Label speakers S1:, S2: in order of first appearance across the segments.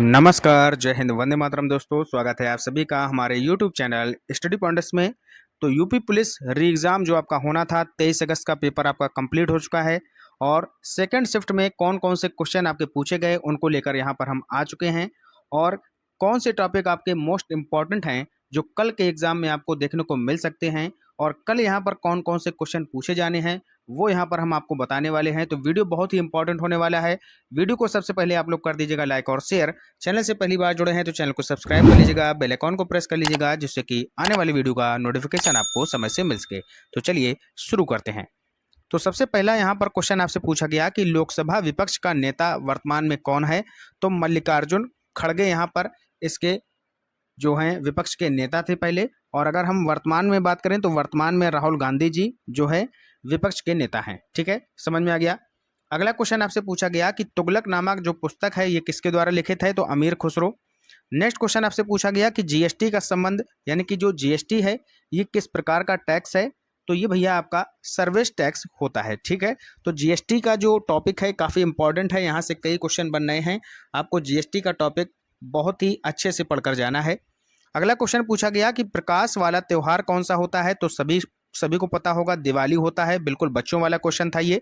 S1: नमस्कार, जय हिंद, वंदे मातरम दोस्तों। स्वागत है आप सभी का हमारे यूट्यूब चैनल स्टडी पॉइंट्स में। तो यूपी पुलिस री एग्ज़ाम जो आपका होना था 23 अगस्त का पेपर आपका कंप्लीट हो चुका है और सेकंड शिफ्ट में कौन कौन से क्वेश्चन आपके पूछे गए उनको लेकर यहाँ पर हम आ चुके हैं और कौन से टॉपिक आपके मोस्ट इम्पॉर्टेंट हैं जो कल के एग्ज़ाम में आपको देखने को मिल सकते हैं और कल यहाँ पर कौन कौन से क्वेश्चन पूछे जाने हैं वो यहाँ पर हम आपको बताने वाले हैं। तो वीडियो बहुत ही इंपॉर्टेंट होने वाला है। वीडियो को सबसे पहले आप लोग कर दीजिएगा लाइक और शेयर। चैनल से पहली बार जुड़े हैं तो चैनल को सब्सक्राइब कर लीजिएगा, बेल आइकॉन को प्रेस कर लीजिएगा जिससे कि आने वाली वीडियो का नोटिफिकेशन आपको समय से मिल सके। तो चलिए शुरू करते हैं। तो सबसे पहला यहाँ पर क्वेश्चन आपसे पूछा गया कि लोकसभा विपक्ष का नेता वर्तमान में कौन है। तो मल्लिकार्जुन खड़गे यहाँ पर इसके जो हैं विपक्ष के नेता थे पहले, और अगर हम वर्तमान में बात करें तो वर्तमान में राहुल गांधी जी जो है विपक्ष के नेता हैं। ठीक है, समझ में आ गया। अगला क्वेश्चन आपसे पूछा गया कि तुगलक नामक जो पुस्तक है ये किसके द्वारा लिखित है। तो अमीर खुसरो। नेक्स्ट क्वेश्चन आपसे पूछा गया कि जीएसटी का संबंध यानी कि जो जीएसटी है ये किस प्रकार का टैक्स है। तो ये भैया आपका सर्विस टैक्स होता है। ठीक है, तो जीएसटी का जो टॉपिक है काफ़ी इंपॉर्टेंट है, यहाँ से कई क्वेश्चन बन रहे हैं। आपको जीएसटी का टॉपिक बहुत ही अच्छे से पढ़कर जाना है। अगला क्वेश्चन पूछा गया कि प्रकाश वाला त्यौहार कौन सा होता है। तो सभी को पता होगा दिवाली होता है, बिल्कुल बच्चों वाला क्वेश्चन था ये।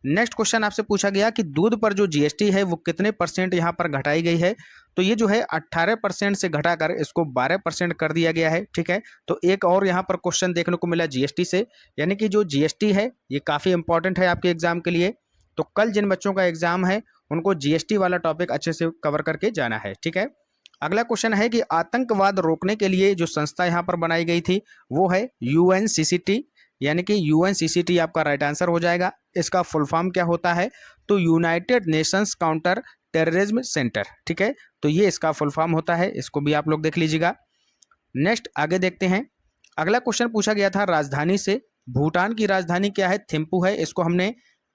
S1: नेक्स्ट क्वेश्चन आपसे पूछा गया कि दूध पर जो जीएसटी है वो कितने परसेंट यहाँ पर घटाई गई है। तो ये जो है 18% से घटाकर इसको 12% कर दिया गया है। ठीक है, तो एक और यहाँ पर क्वेश्चन देखने को मिला जीएसटी से, यानी कि जो जीएसटी है ये काफ़ी इंपॉर्टेंट है आपके एग्जाम के लिए। तो कल जिन बच्चों का एग्जाम है उनको जीएसटी वाला टॉपिक अच्छे से कवर करके जाना है। ठीक है, अगला क्वेश्चन है कि आतंकवाद रोकने के लिए जो संस्था यहाँ पर बनाई गई थी वो है यूएनसीसीटी, यानी कि यूएनसीसीटी आपका राइट आंसर हो जाएगा। इसका फुल फॉर्म क्या होता है। तो United Nations counter terrorism centre. ठीक है, तो ये इसका फुल फॉर्म होता है, इसको भी आप लोग देख लीजिएगा। नेक्स्ट आगे देखते हैं। अगला क्वेश्चन पूछा गया था राजधानी से। भूटान की राजधानी क्या है। थिम्पू है। इसको हमने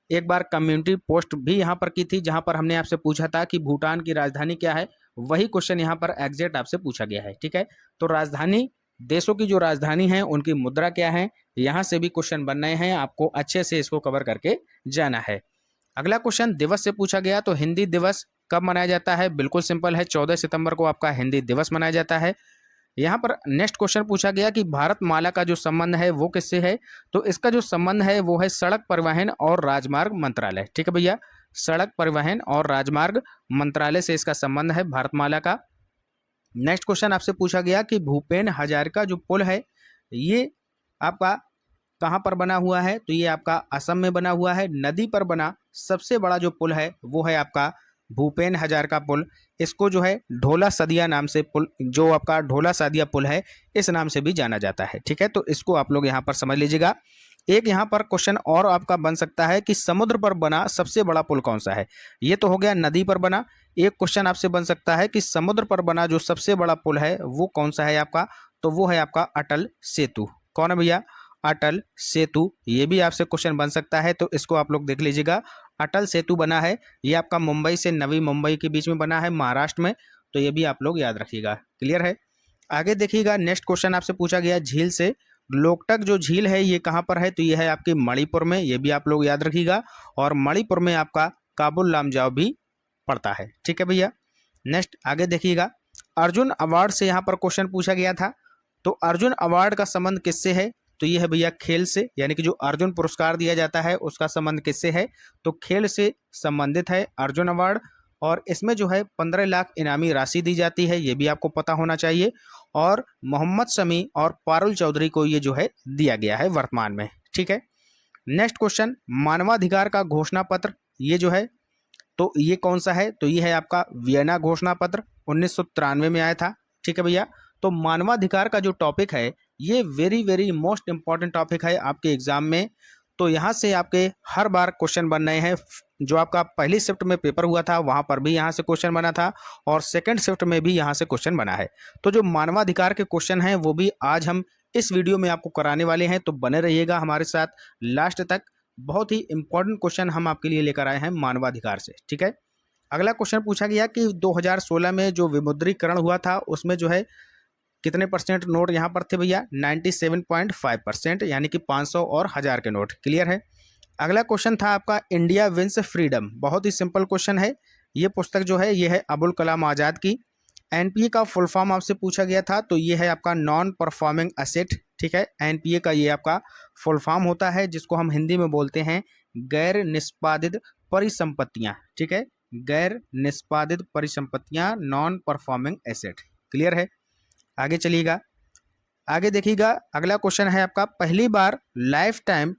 S1: एक बार कम्युनिटी पोस्ट भी यहाँ पर की थी जहाँ पर हमने आपसे पूछा था कि भूटान की राजधानी क्या है। वही क्वेश्चन यहाँ पर एग्जैक्ट आपसे पूछा गया है। ठीक है, तो राजधानी देशों की जो राजधानी है उनकी मुद्रा क्या है, यहाँ से भी क्वेश्चन बन रहे हैं, आपको अच्छे से इसको कवर करके जाना है। अगला क्वेश्चन दिवस से पूछा गया। तो हिंदी दिवस कब मनाया जाता है। बिल्कुल सिंपल है, 14 सितंबर को आपका हिंदी दिवस मनाया जाता है। यहाँ पर नेक्स्ट क्वेश्चन पूछा गया कि भारत माला का जो संबंध है वो किससे है। तो इसका जो संबंध है वो है सड़क परिवहन और राजमार्ग मंत्रालय। ठीक है भैया, सड़क परिवहन और राजमार्ग मंत्रालय से इसका संबंध है भारतमाला का। नेक्स्ट क्वेश्चन आपसे पूछा गया कि भूपेन हजारिका जो पुल है ये आपका कहाँ पर बना हुआ है। तो ये आपका असम में बना हुआ है। नदी पर बना सबसे बड़ा जो पुल है वो है आपका भूपेन हजारिका पुल। इसको जो है ढोला सदिया नाम से पुल, जो आपका ढोला सदिया पुल है इस नाम से भी जाना जाता है। ठीक है, तो इसको आप लोग यहाँ पर समझ लीजिएगा। एक यहाँ पर क्वेश्चन और आपका बन सकता है कि समुद्र पर बना सबसे बड़ा पुल कौन सा है। ये तो हो गया नदी पर बना। एक क्वेश्चन आपसे बन सकता है कि समुद्र पर बना जो सबसे बड़ा पुल है वो कौन सा है आपका। तो वो है आपका अटल सेतु। कौन है भैया, अटल सेतु। ये भी आपसे क्वेश्चन बन सकता है, तो इसको आप लोग देख लीजिएगा। अटल सेतु बना है, ये आपका मुंबई से नवी मुंबई के बीच में बना है महाराष्ट्र में। तो ये भी आप लोग याद रखिएगा। क्लियर है। आगे देखिएगा, नेक्स्ट क्वेश्चन आपसे पूछा गया झील से। लोकटक जो झील है ये कहाँ पर है। तो ये है आपकी मणिपुर में, ये भी आप लोग याद रखिएगा। और मणिपुर में आपका काबुल लामजाओ भी पड़ता है। ठीक है भैया। नेक्स्ट आगे देखिएगा, अर्जुन अवार्ड से यहाँ पर क्वेश्चन पूछा गया था। तो अर्जुन अवार्ड का संबंध किससे है। तो ये है भैया खेल से, यानी कि जो अर्जुन पुरस्कार दिया जाता है उसका संबंध किससे है। तो खेल से संबंधित है अर्जुन अवार्ड। और इसमें जो है 15 लाख इनामी राशि दी जाती है, ये भी आपको पता होना चाहिए। और मोहम्मद शमी और पारुल चौधरी को ये जो है दिया गया है वर्तमान में। ठीक है। नेक्स्ट क्वेश्चन, मानवाधिकार का घोषणा पत्र ये जो है तो ये कौन सा है। तो ये है आपका वियना घोषणा पत्र, 1993 में आया था। ठीक है भैया। तो मानवाधिकार का जो टॉपिक है ये वेरी मोस्ट इंपॉर्टेंट टॉपिक है आपके एग्जाम में। तो यहाँ से आपके हर बार क्वेश्चन बन रहे हैं। जो आपका पहली शिफ्ट में पेपर हुआ था वहाँ पर भी यहाँ से क्वेश्चन बना था और सेकंड शिफ्ट में भी यहाँ से क्वेश्चन बना है। तो जो मानवाधिकार के क्वेश्चन हैं वो भी आज हम इस वीडियो में आपको कराने वाले हैं, तो बने रहिएगा हमारे साथ लास्ट तक। बहुत ही इंपॉर्टेंट क्वेश्चन हम आपके लिए लेकर आए हैं मानवाधिकार से। ठीक है। अगला क्वेश्चन पूछा गया कि 2016 में जो विमुद्रीकरण हुआ था उसमें जो है कितने परसेंट नोट यहाँ पर थे भैया। 97.5%, यानी कि 500 और 1000 के नोट। क्लियर है। अगला क्वेश्चन था आपका इंडिया विंस फ्रीडम। बहुत ही सिंपल क्वेश्चन है, ये पुस्तक जो है ये है अबुल कलाम आज़ाद की। एनपीए का फुल फॉर्म आपसे पूछा गया था, तो ये है आपका नॉन परफॉर्मिंग असेट, ठीक है। एनपीए का ये आपका फुल फॉर्म होता है, जिसको हम हिंदी में बोलते हैं गैर निष्पादित परिसंपत्तियां, ठीक है, गैर निष्पादित परिसंपत्तियां, नॉन परफॉर्मिंग एसेट। क्लियर है। आगे चलिएगा, आगे देखिएगा, अगला क्वेश्चन है आपका, पहली बार लाइफ टाइम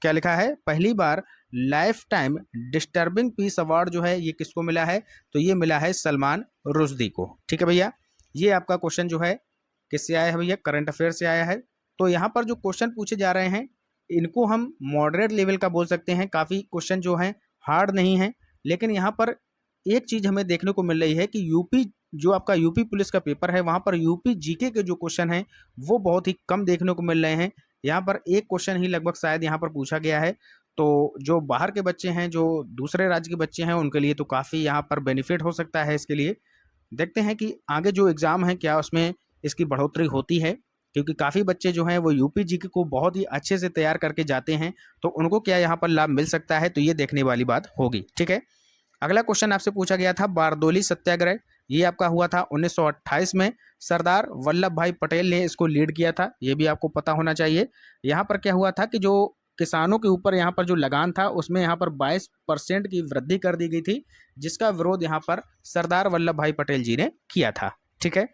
S1: क्या लिखा है, पहली बार lifetime disturbing peace award जो है ये किसको मिला है, तो ये मिला है सलमान रुश्दी को, ठीक है भैया। ये आपका क्वेश्चन जो है किससे आया है भैया, करंट अफेयर से आया है। तो यहाँ पर जो क्वेश्चन पूछे जा रहे हैं इनको हम मॉडरेट लेवल का बोल सकते हैं, काफ़ी क्वेश्चन जो हैं हार्ड नहीं है। लेकिन यहाँ पर एक चीज़ हमें देखने को मिल रही है कि यूपी जो आपका यूपी पुलिस का पेपर है वहाँ पर यूपी जीके के जो क्वेश्चन हैं वो बहुत ही कम देखने को मिल रहे हैं। यहाँ पर एक क्वेश्चन ही लगभग शायद यहाँ पर पूछा गया है। तो जो बाहर के बच्चे हैं, जो दूसरे राज्य के बच्चे हैं, उनके लिए तो काफ़ी यहाँ पर बेनिफिट हो सकता है इसके लिए। देखते हैं कि आगे जो एग्ज़ाम है क्या उसमें इसकी बढ़ोतरी होती है, क्योंकि काफ़ी बच्चे जो हैं वो यूपी जीके को बहुत ही अच्छे से तैयार करके जाते हैं, तो उनको क्या यहाँ पर लाभ मिल सकता है, तो ये देखने वाली बात होगी, ठीक है। अगला क्वेश्चन आपसे पूछा गया था बारदोली सत्याग्रह, ये आपका हुआ था 1928 में। सरदार वल्लभ भाई पटेल ने इसको लीड किया था, ये भी आपको पता होना चाहिए। यहाँ पर क्या हुआ था कि जो किसानों के ऊपर यहाँ पर जो लगान था उसमें यहाँ पर 22% की वृद्धि कर दी गई थी, जिसका विरोध यहाँ पर सरदार वल्लभ भाई पटेल जी ने किया था, ठीक है।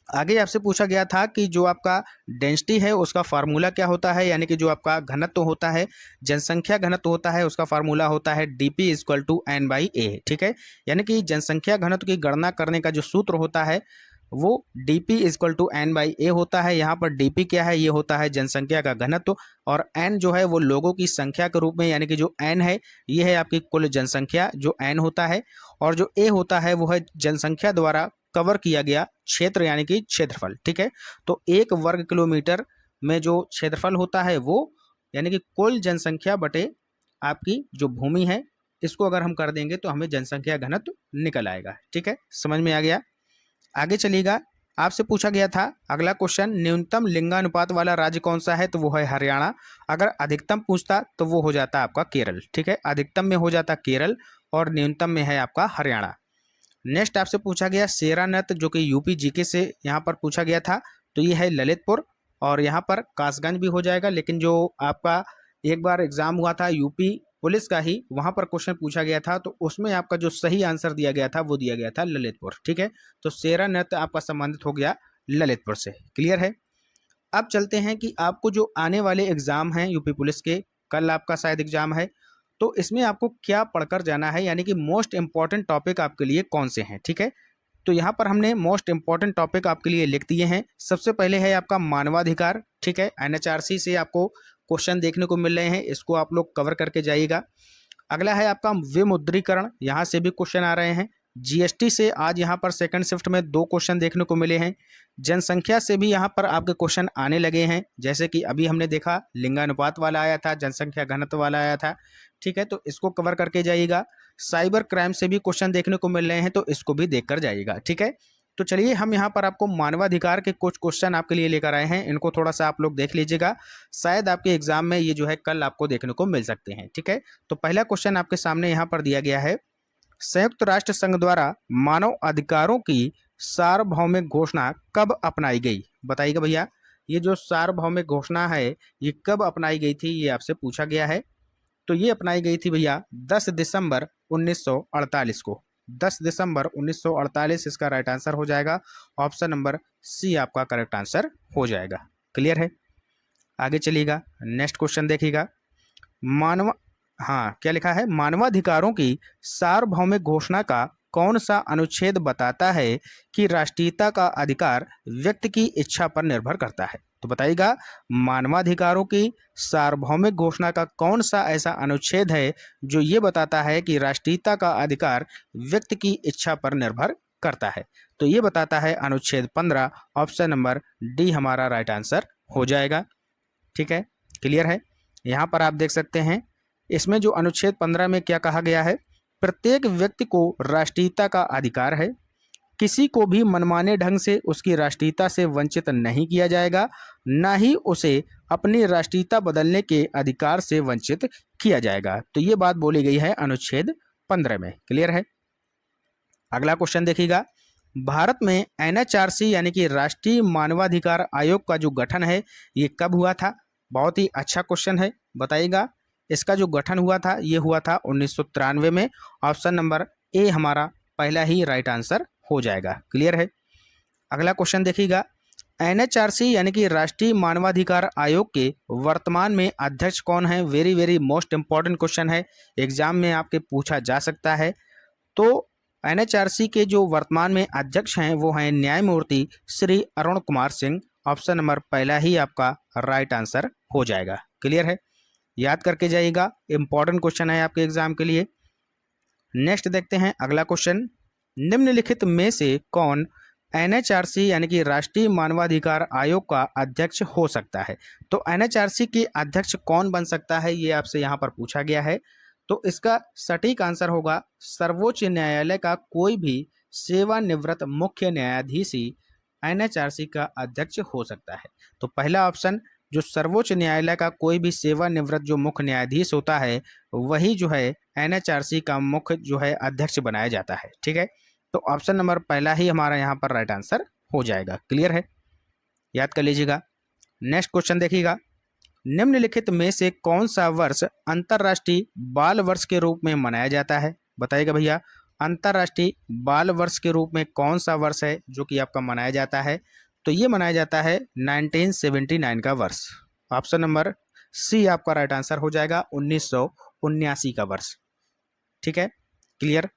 S1: आगे आपसे पूछा गया था कि जो आपका डेंसिटी है उसका फार्मूला क्या होता है, यानी कि जो आपका घनत्व होता है, जनसंख्या घनत्व होता है, उसका फार्मूला होता है DP equal to N by A, ठीक है। यानी कि जनसंख्या घनत्व की गणना करने का जो सूत्र होता है वो DP equal to N by A होता है। यहाँ पर डीपी क्या है, ये होता है जनसंख्या का घनत्व, और एन जो है वो लोगों की संख्या के रूप में, यानी कि जो एन है ये है आपकी कुल जनसंख्या जो एन होता है, और जो ए होता है वो है जनसंख्या द्वारा कवर किया गया क्षेत्र, यानी कि क्षेत्रफल, ठीक है। तो 1 वर्ग किलोमीटर में जो क्षेत्रफल होता है वो यानी कि कुल जनसंख्या बटे आपकी जो भूमि है, इसको अगर हम कर देंगे तो हमें जनसंख्या घनत्व निकल आएगा, ठीक है। समझ में आ गया। आगे चलिएगा, आपसे पूछा गया था अगला क्वेश्चन, न्यूनतम लिंगानुपात वाला राज्य कौन सा है, तो वो है हरियाणा। अगर अधिकतम पूछता तो वो हो जाता आपका केरल, ठीक है। अधिकतम में हो जाता केरल और न्यूनतम में है आपका हरियाणा। नेक्स्ट आपसे पूछा गया शेरा नृत्य, जो कि यूपी जीके से यहाँ पर पूछा गया था, तो ये है ललितपुर, और यहाँ पर कासगंज भी हो जाएगा। लेकिन जो आपका एक बार एग्जाम हुआ था यूपी पुलिस का ही, वहाँ पर क्वेश्चन पूछा गया था, तो उसमें आपका जो सही आंसर दिया गया था वो दिया गया था ललितपुर, ठीक है। तो शेरा नृत्य आपका संबंधित हो गया ललितपुर से। क्लियर है। अब चलते हैं कि आपको जो आने वाले एग्जाम हैं यूपी पुलिस के, कल आपका शायद एग्जाम है, तो इसमें आपको क्या पढ़कर जाना है, यानी कि मोस्ट इंपॉर्टेंट टॉपिक आपके लिए कौन से हैं, ठीक है। तो यहाँ पर हमने मोस्ट इंपॉर्टेंट टॉपिक आपके लिए लिख दिए हैं। सबसे पहले है आपका मानवाधिकार, ठीक है। एनएचआरसी से आपको क्वेश्चन देखने को मिल रहे हैं, इसको आप लोग कवर करके जाइएगा। अगला है आपका विमुद्रीकरण, यहाँ से भी क्वेश्चन आ रहे हैं। जीएसटी से आज यहाँ पर सेकंड शिफ्ट में 2 क्वेश्चन देखने को मिले हैं। जनसंख्या से भी यहाँ पर आपके क्वेश्चन आने लगे हैं, जैसे कि अभी हमने देखा लिंगानुपात वाला आया था, जनसंख्या घनत्व वाला आया था, ठीक है। तो इसको कवर करके जाइएगा। साइबर क्राइम से भी क्वेश्चन देखने को मिल रहे हैं, तो इसको भी देख कर जाइएगा, ठीक है। तो चलिए हम यहाँ पर आपको मानवाधिकार के कुछ क्वेश्चन आपके लिए लेकर आए हैं, इनको थोड़ा सा आप लोग देख लीजिएगा, शायद आपके एग्जाम में ये जो है कल आपको देखने को मिल सकते हैं, ठीक है। तो पहला क्वेश्चन आपके सामने यहाँ पर दिया गया है, संयुक्त राष्ट्र संघ द्वारा मानव अधिकारों की सार्वभौमिक घोषणा कब अपनाई गई, बताइएगा भैया। ये जो सार्वभौमिक घोषणा है ये कब अपनाई गई थी, ये आपसे पूछा गया है। तो ये अपनाई गई थी भैया 10 दिसंबर 1948 को। 10 दिसंबर 1948 इसका राइट आंसर हो जाएगा। ऑप्शन नंबर सी आपका करेक्ट आंसर हो जाएगा। क्लियर है। आगे चलिएगा, नेक्स्ट क्वेश्चन देखिएगा। मानव क्या लिखा है, मानवाधिकारों की सार्वभौमिक घोषणा का कौन सा अनुच्छेद बताता है कि राष्ट्रीयता का अधिकार व्यक्ति की इच्छा पर निर्भर करता है, तो बताइएगा मानवाधिकारों की सार्वभौमिक घोषणा का कौन सा ऐसा अनुच्छेद है जो ये बताता है कि राष्ट्रीयता का अधिकार व्यक्ति की इच्छा पर निर्भर करता है, तो ये बताता है अनुच्छेद 15। ऑप्शन नंबर डी हमारा राइट आंसर हो जाएगा, ठीक है। क्लियर है। यहाँ पर आप देख सकते हैं इसमें जो अनुच्छेद 15 में क्या कहा गया है, प्रत्येक व्यक्ति को राष्ट्रीयता का अधिकार है, किसी को भी मनमाने ढंग से उसकी राष्ट्रीयता से वंचित नहीं किया जाएगा, न ही उसे अपनी राष्ट्रीयता बदलने के अधिकार से वंचित किया जाएगा। तो ये बात बोली गई है अनुच्छेद 2015 में। क्लियर है। अगला क्वेश्चन देखिएगा, भारत में एनएचआरसी यानी कि राष्ट्रीय मानवाधिकार आयोग का जो गठन है ये कब हुआ था? बहुत ही अच्छा क्वेश्चन है, बताइएगा। इसका जो गठन हुआ था ये हुआ था 1993 में। ऑप्शन नंबर ए हमारा पहला ही राइट आंसर हो जाएगा। क्लियर है। अगला क्वेश्चन देखिएगा, एनएचआरसी यानी कि राष्ट्रीय मानवाधिकार आयोग के वर्तमान में अध्यक्ष कौन है? Very very most important question है, एग्जाम में आपके पूछा जा सकता है। तो एनएचआरसी के जो वर्तमान में अध्यक्ष हैं वो हैं न्यायमूर्ति श्री अरुण कुमार सिंह। ऑप्शन नंबर पहला ही आपका राइट आंसर हो जाएगा। क्लियर है, याद करके जाइएगा, इंपॉर्टेंट क्वेश्चन है आपके एग्जाम के लिए। नेक्स्ट देखते हैं अगला क्वेश्चन, निम्नलिखित में से कौन एनएचआरसी यानी कि राष्ट्रीय मानवाधिकार आयोग का अध्यक्ष हो सकता है? तो एनएचआरसी के अध्यक्ष कौन बन सकता है ये आपसे यहाँ पर पूछा गया है। तो इसका सटीक आंसर होगा सर्वोच्च न्यायालय का कोई भी सेवानिवृत्त मुख्य न्यायाधीश ही एनएचआरसी का अध्यक्ष हो सकता है। तो पहला ऑप्शन, जो सर्वोच्च न्यायालय का कोई भी सेवानिवृत्त जो मुख्य न्यायाधीश होता है वही जो है एनएचआरसी का मुख्य जो है अध्यक्ष बनाया जाता है। ठीक है, तो ऑप्शन नंबर पहला ही हमारा यहाँ पर राइट आंसर हो जाएगा। क्लियर है, याद कर लीजिएगा। नेक्स्ट क्वेश्चन देखिएगा, निम्नलिखित में से कौन सा वर्ष अंतर्राष्ट्रीय बाल वर्ष के रूप में मनाया जाता है? बताइएगा भैया, अंतर्राष्ट्रीय बाल वर्ष के रूप में कौन सा वर्ष है जो कि आपका मनाया जाता है? तो ये मनाया जाता है 1979 का वर्ष। ऑप्शन नंबर सी आपका राइट आंसर हो जाएगा, 1979 का वर्ष। ठीक है, क्लियर।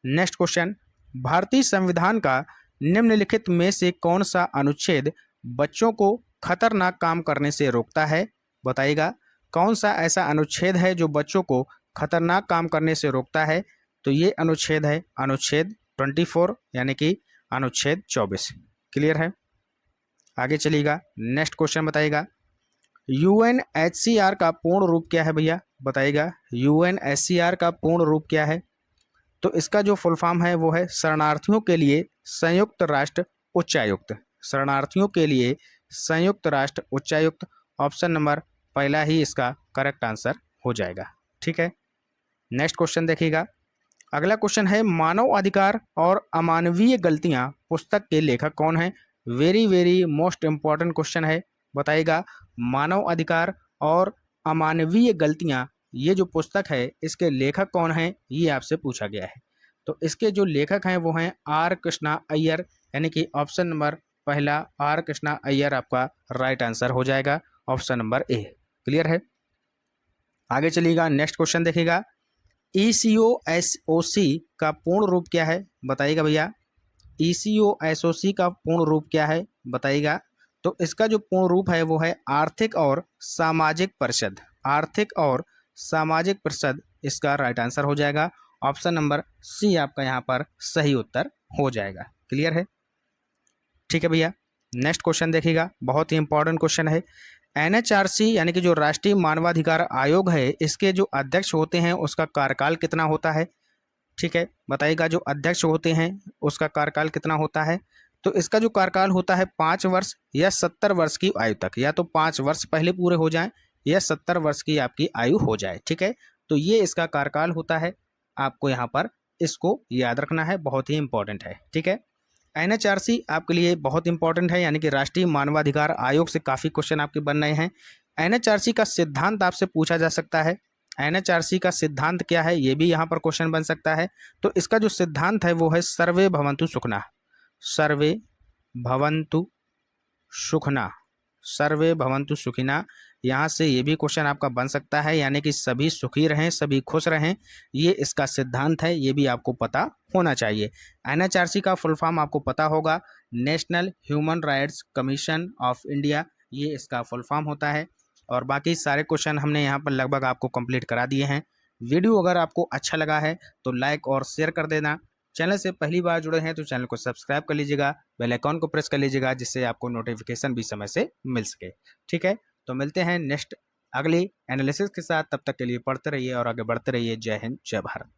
S1: नेक्स्ट क्वेश्चन, भारतीय संविधान का निम्नलिखित में से कौन सा अनुच्छेद बच्चों को खतरनाक काम करने से रोकता है? बताइएगा, कौन सा ऐसा अनुच्छेद है जो बच्चों को खतरनाक काम करने से रोकता है? तो ये अनुच्छेद है अनुच्छेद 24 यानी कि अनुच्छेद 24। क्लियर है, आगे चलिएगा। नेक्स्ट क्वेश्चन बताइएगा, यूएनएचसीआर का पूर्ण रूप क्या है भैया? बताइएगा, यूएनएचसीआर का पूर्ण रूप क्या है? तो इसका जो फुल फॉर्म है वो है शरणार्थियों के लिए संयुक्त राष्ट्र उच्चायुक्त। शरणार्थियों के लिए संयुक्त राष्ट्र उच्चायुक्त। ऑप्शन नंबर पहला ही इसका करेक्ट आंसर हो जाएगा। ठीक है, नेक्स्ट क्वेश्चन देखिएगा। अगला क्वेश्चन है, मानव अधिकार और अमानवीय गलतियां पुस्तक के लेखक कौन है? Very very most important question है, बताइएगा। मानव अधिकार और अमानवीय गलतियां ये जो पुस्तक है इसके लेखक कौन हैं ये आपसे पूछा गया है। तो इसके जो लेखक हैं वो हैं आर कृष्णा अय्यर, यानी कि ऑप्शन नंबर पहला आर कृष्णा अय्यर आपका राइट आंसर हो जाएगा, ऑप्शन नंबर ए। क्लियर है, आगे चलिएगा। नेक्स्ट क्वेश्चन देखिएगा, ECOSOC का पूर्ण रूप क्या है? बताइएगा भैया, ECOSOC का पूर्ण रूप क्या है? बताइएगा। तो इसका जो पूर्ण रूप है वो है आर्थिक और सामाजिक परिषद। आर्थिक और सामाजिक परिषद इसका राइट आंसर हो जाएगा, ऑप्शन नंबर सी आपका यहाँ पर सही उत्तर हो जाएगा। क्लियर है, ठीक है भैया। नेक्स्ट क्वेश्चन देखिएगा, बहुत ही इंपॉर्टेंट क्वेश्चन है। एनएचआरसी यानी कि जो राष्ट्रीय मानवाधिकार आयोग है इसके जो अध्यक्ष होते हैं उसका कार्यकाल कितना होता है? ठीक है, बताइएगा, जो अध्यक्ष होते हैं उसका कार्यकाल कितना होता है? तो इसका जो कार्यकाल होता है 5 वर्ष या 70 वर्ष की आयु तक, या तो 5 वर्ष पहले पूरे हो जाएं या 70 वर्ष की आपकी आयु हो जाए। ठीक है, तो ये इसका कार्यकाल होता है, आपको यहाँ पर इसको याद रखना है, बहुत ही इंपॉर्टेंट है। ठीक है, एनएचआरसी आपके लिए बहुत इंपॉर्टेंट है, यानी कि राष्ट्रीय मानवाधिकार आयोग से काफ़ी क्वेश्चन आपके बन रहे हैं। एनएचआरसी का सिद्धांत आपसे पूछा जा सकता है, एनएचआरसी का सिद्धांत क्या है ये भी यहाँ पर क्वेश्चन बन सकता है। तो इसका जो सिद्धांत है वो है सर्वे भवन्तु सुखना। सर्वे भवन्तु सुखना, सर्वे भवन्तु सुखिना। यहाँ से ये भी क्वेश्चन आपका बन सकता है, यानी कि सभी सुखी रहें, सभी खुश रहें, ये इसका सिद्धांत है, ये भी आपको पता होना चाहिए। एनएचआरसी का फुल फॉर्म आपको पता होगा, national human rights commission of India, ये इसका फुल फॉर्म होता है। और बाकी सारे क्वेश्चन हमने यहाँ पर लगभग आपको कंप्लीट करा दिए हैं। वीडियो अगर आपको अच्छा लगा है तो लाइक और शेयर कर देना। चैनल से पहली बार जुड़े हैं तो चैनल को सब्सक्राइब कर लीजिएगा, बेल आइकॉन को प्रेस कर लीजिएगा, जिससे आपको नोटिफिकेशन भी समय से मिल सके। ठीक है, तो मिलते हैं नेक्स्ट अगली एनालिसिस के साथ, तब तक के लिए पढ़ते रहिए और आगे बढ़ते रहिए। जय हिंद, जय भारत।